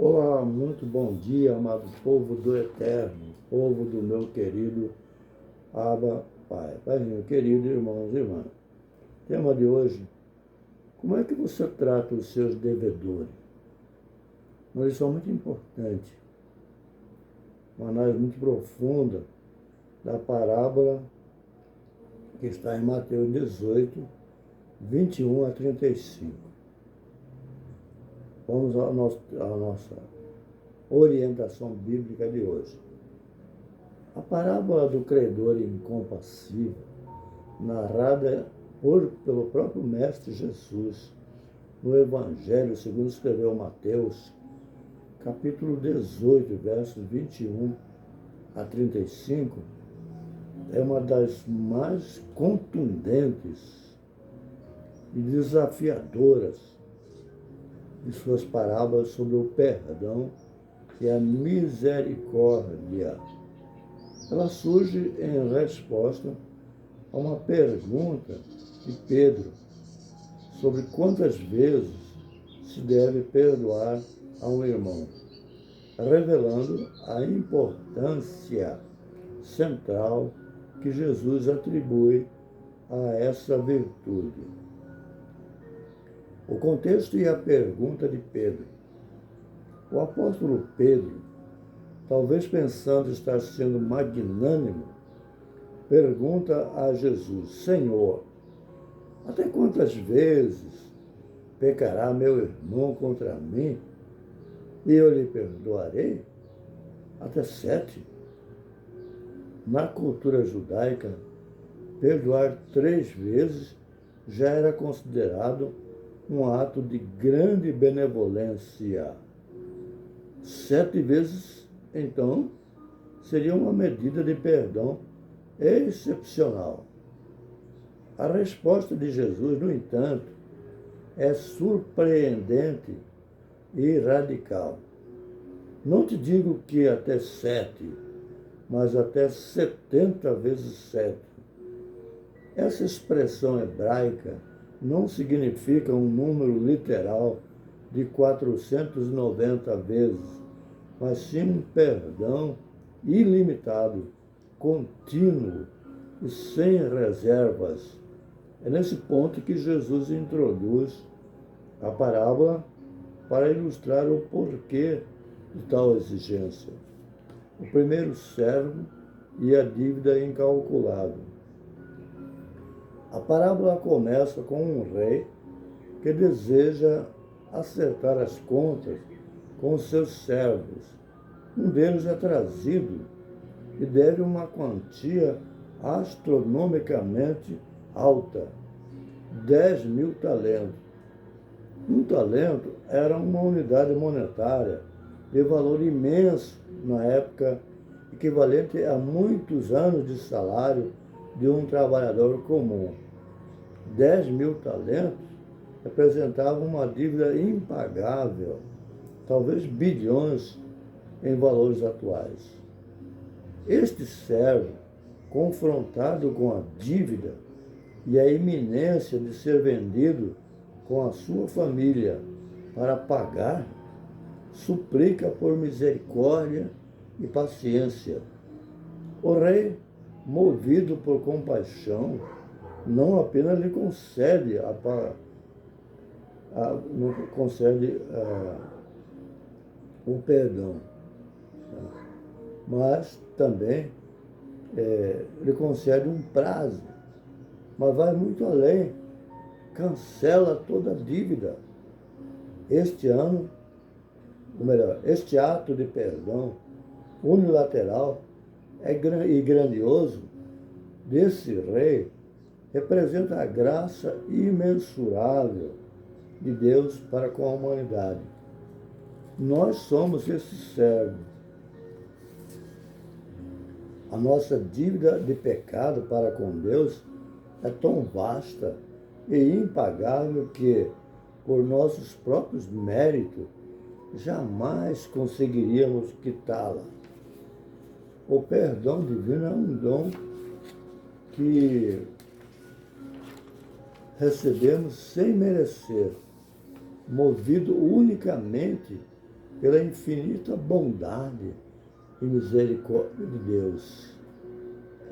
Olá, muito bom dia, amado povo do Eterno, povo do meu querido Abba Pai. Paizinho querido, irmãos e irmãs. Tema de hoje: como é que você trata os seus devedores? Uma lição muito importante, uma análise muito profunda da parábola que está em Mateus 18, 21 a 35. Vamos à nossa orientação bíblica de hoje. A parábola do credor incompassível, narrada pelo próprio Mestre Jesus no Evangelho, segundo escreveu Mateus, capítulo 18, versos 21 a 35, é uma das mais contundentes e desafiadoras de suas parábolas sobre o perdão e a misericórdia. Ela surge em resposta a uma pergunta de Pedro sobre quantas vezes se deve perdoar a um irmão, revelando a importância central que Jesus atribui a essa virtude. O contexto e a pergunta de Pedro. O apóstolo Pedro, talvez pensando estar sendo magnânimo, pergunta a Jesus: Senhor, até quantas vezes pecará meu irmão contra mim e eu lhe perdoarei? Até 7. Na cultura judaica, perdoar 3 vezes já era considerado um ato de grande benevolência. 7 vezes, então, seria uma medida de perdão excepcional. A resposta de Jesus, no entanto, é surpreendente e radical. Não te digo que até 7, mas até 70 vezes 7. Essa expressão hebraica não significa um número literal de 490 vezes, mas sim um perdão ilimitado, contínuo e sem reservas. É nesse ponto que Jesus introduz a parábola para ilustrar o porquê de tal exigência. O primeiro servo e a dívida incalculável. A parábola começa com um rei que deseja acertar as contas com os seus servos. Um deles é trazido e deve uma quantia astronomicamente alta, 10.000 talentos. Um talento era uma unidade monetária de valor imenso na época, equivalente a muitos anos de salário de um trabalhador comum. 10.000 talentos representavam uma dívida impagável, talvez bilhões em valores atuais. Este servo, confrontado com a dívida e a iminência de ser vendido com a sua família para pagar, suplica por misericórdia e paciência. O rei, movido por compaixão, não apenas lhe concede o perdão, mas também lhe concede um prazo, mas vai muito além, cancela toda a dívida. Este ato de perdão unilateral e grandioso desse rei representa a graça imensurável de Deus para com a humanidade. Nós somos esse servo. A nossa dívida de pecado para com Deus é tão vasta e impagável que, por nossos próprios méritos, jamais conseguiríamos quitá-la. O perdão divino é um dom que recebemos sem merecer, movido unicamente pela infinita bondade e misericórdia de Deus.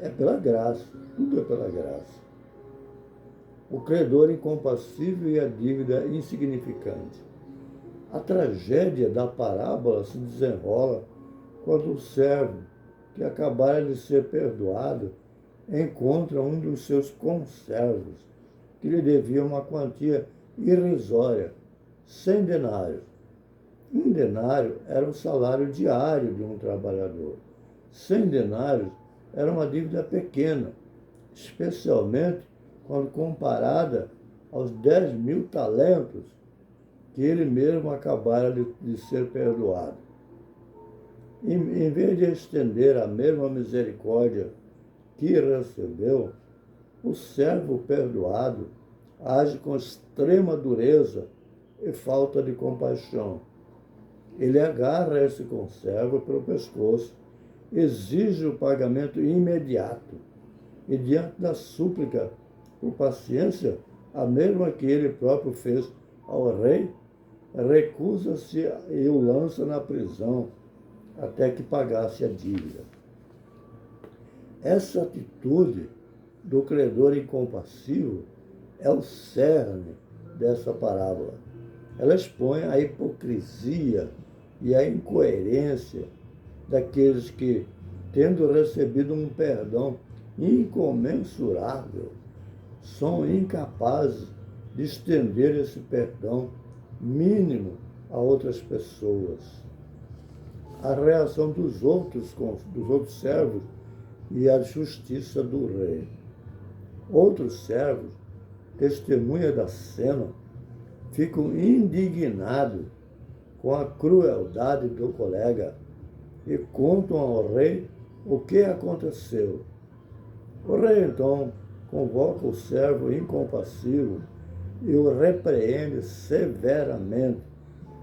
É pela graça, tudo é pela graça. O credor incompassível e a dívida insignificante. A tragédia da parábola se desenrola quando o servo, que acabara de ser perdoado, encontra um dos seus conservos, que lhe devia uma quantia irrisória, 100 denários. Um denário era o salário diário de um trabalhador. 100 denários era uma dívida pequena, especialmente quando comparada aos 10.000 talentos que ele mesmo acabara de ser perdoado. Em vez de estender a mesma misericórdia que recebeu, o servo perdoado age com extrema dureza e falta de compaixão. Ele agarra esse conservo pelo pescoço, exige o pagamento imediato e, diante da súplica por paciência, a mesma que ele próprio fez ao rei, recusa-se e o lança na prisão até que pagasse a dívida. Essa atitude do credor incompassivo é o cerne dessa parábola. Ela expõe a hipocrisia e a incoerência daqueles que, tendo recebido um perdão incomensurável, são incapazes de estender esse perdão mínimo a outras pessoas. A reação dos outros servos e a justiça do rei. Outros servos, testemunha da cena, ficam indignados com a crueldade do colega e contam ao rei o que aconteceu. O rei, então, convoca o servo incompassivo e o repreende severamente,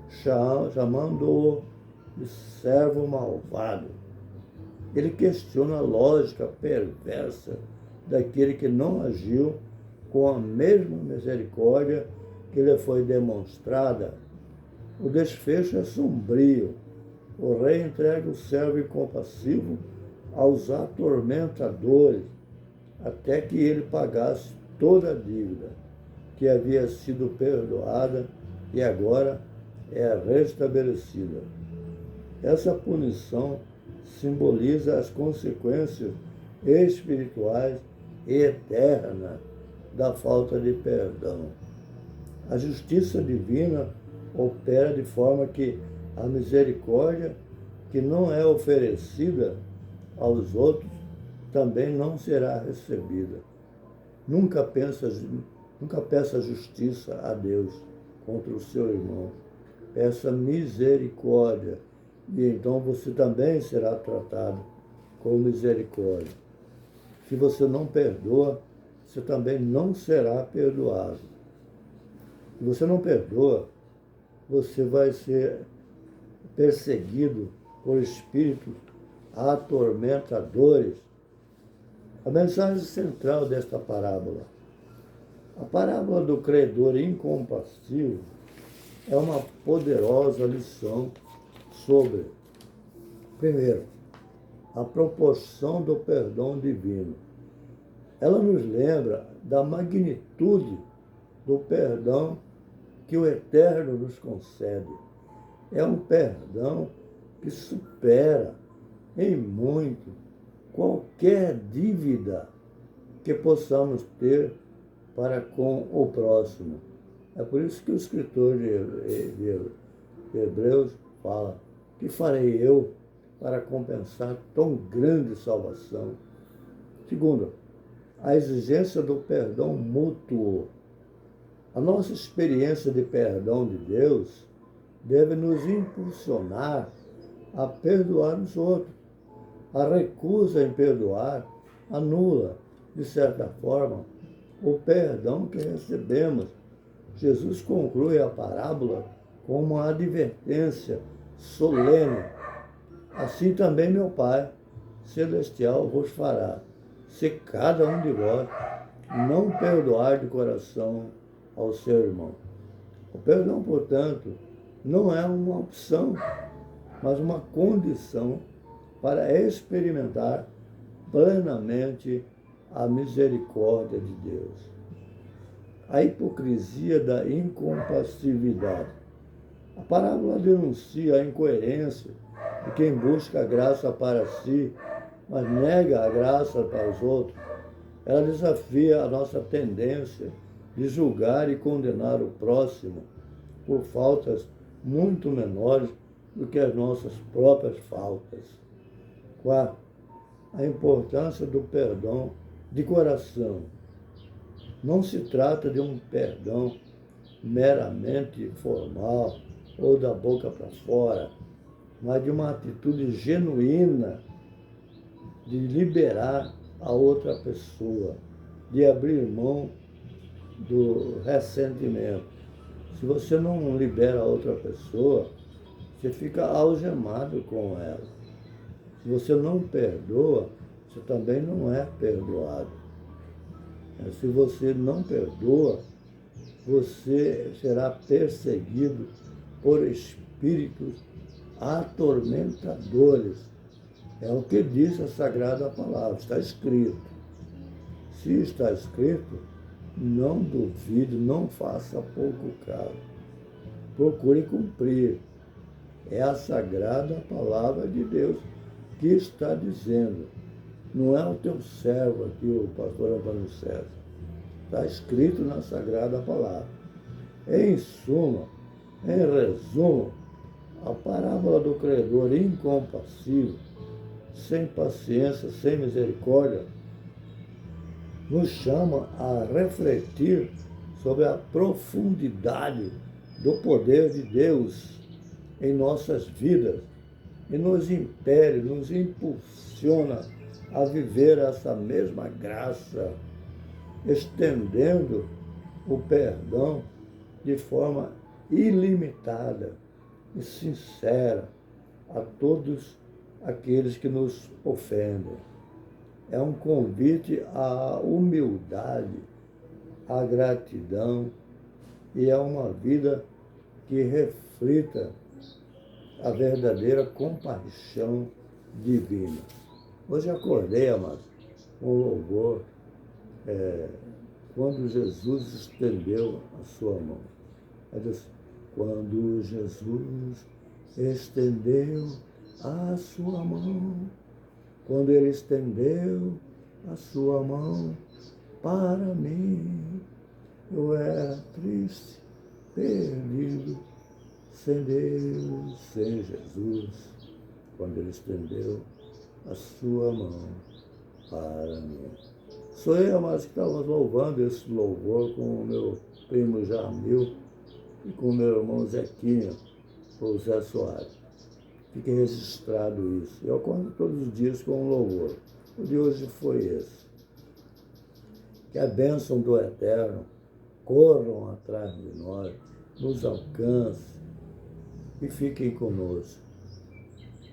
chamando-o de servo malvado. Ele questiona a lógica perversa daquele que não agiu com a mesma misericórdia que lhe foi demonstrada. O desfecho é sombrio. O rei entrega o servo incompassivo aos atormentadores, até que ele pagasse toda a dívida que havia sido perdoada e agora é restabelecida. Essa punição simboliza as consequências espirituais e eternas da falta de perdão. A justiça divina opera de forma que a misericórdia que não é oferecida aos outros também não será recebida. Nunca peça justiça a Deus contra o seu irmão. Peça misericórdia, e então você também será tratado com misericórdia. Se você não perdoa, você também não será perdoado. Se você não perdoa, você vai ser perseguido por espíritos atormentadores. A mensagem central desta parábola. A parábola do credor incompassivo é uma poderosa lição sobre, primeiro, a proporção do perdão divino. Ela nos lembra da magnitude do perdão que o Eterno nos concede. É um perdão que supera em muito qualquer dívida que possamos ter para com o próximo. É por isso que o escritor de Hebreus fala: que farei eu para compensar tão grande salvação? Segundo, a exigência do perdão mútuo. A nossa experiência de perdão de Deus deve nos impulsionar a perdoar os outros. A recusa em perdoar anula, de certa forma, o perdão que recebemos. Jesus conclui a parábola com uma advertência solene. Assim também meu Pai Celestial vos fará, se cada um de vós não perdoar de coração ao seu irmão. O perdão, portanto, não é uma opção, mas uma condição para experimentar plenamente a misericórdia de Deus. A hipocrisia da incompassividade. A parábola denuncia a incoerência de quem busca a graça para si, mas nega a graça para os outros. Ela desafia a nossa tendência de julgar e condenar o próximo por faltas muito menores do que as nossas próprias faltas. Quarto, a importância do perdão de coração. Não se trata de um perdão meramente formal ou da boca para fora, mas de uma atitude genuína de liberar a outra pessoa, de abrir mão do ressentimento. Se você não libera a outra pessoa, você fica algemado com ela. Se você não perdoa, você também não é perdoado. Se você não perdoa, você será perseguido por espíritos atormentadores. É o que diz a Sagrada Palavra, está escrito. Se está escrito, não duvide, não faça pouco caso. Procure cumprir. É a Sagrada Palavra de Deus que está dizendo. Não é o teu servo aqui, o pastor Antônio César. Está escrito na Sagrada Palavra. Em suma, em resumo, a parábola do credor incompassível, sem paciência, sem misericórdia, nos chama a refletir sobre a profundidade do poder de Deus em nossas vidas e nos impele, nos impulsiona a viver essa mesma graça, estendendo o perdão de forma ilimitada e sincera a todos aqueles que nos ofendem. É um convite à humildade, à gratidão e a uma vida que reflita a verdadeira compaixão divina. Hoje acordei, amado, com louvor, quando Jesus estendeu a sua mão. Ele disse, quando Jesus estendeu a sua mão, quando ele estendeu a sua mão para mim, eu era triste, perdido, sem Deus, sem Jesus, quando ele estendeu a sua mão para mim. Sou eu, mas que estávamos louvando esse louvor com o meu primo Jamil e com o meu irmão Zequinha, o Zé Soares. Fique registrado isso. Eu acordo todos os dias com um louvor. O de hoje foi esse. Que a bênção do Eterno corram atrás de nós, nos alcance e fiquem conosco.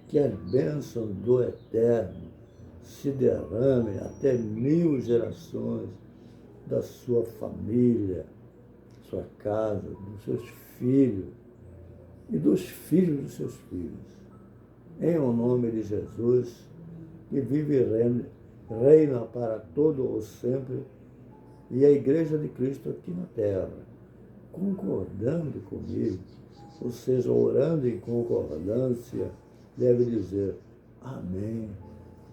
Que a bênção do Eterno se derrame até 1000 gerações da sua família, sua casa, dos seus filhos e dos filhos dos seus filhos. Em o nome de Jesus, que vive e reina para todo o sempre, e a Igreja de Cristo aqui na terra, concordando comigo, ou seja, orando em concordância, deve dizer amém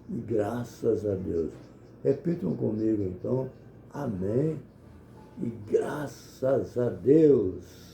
e graças a Deus. Repitam comigo então, amém e graças a Deus.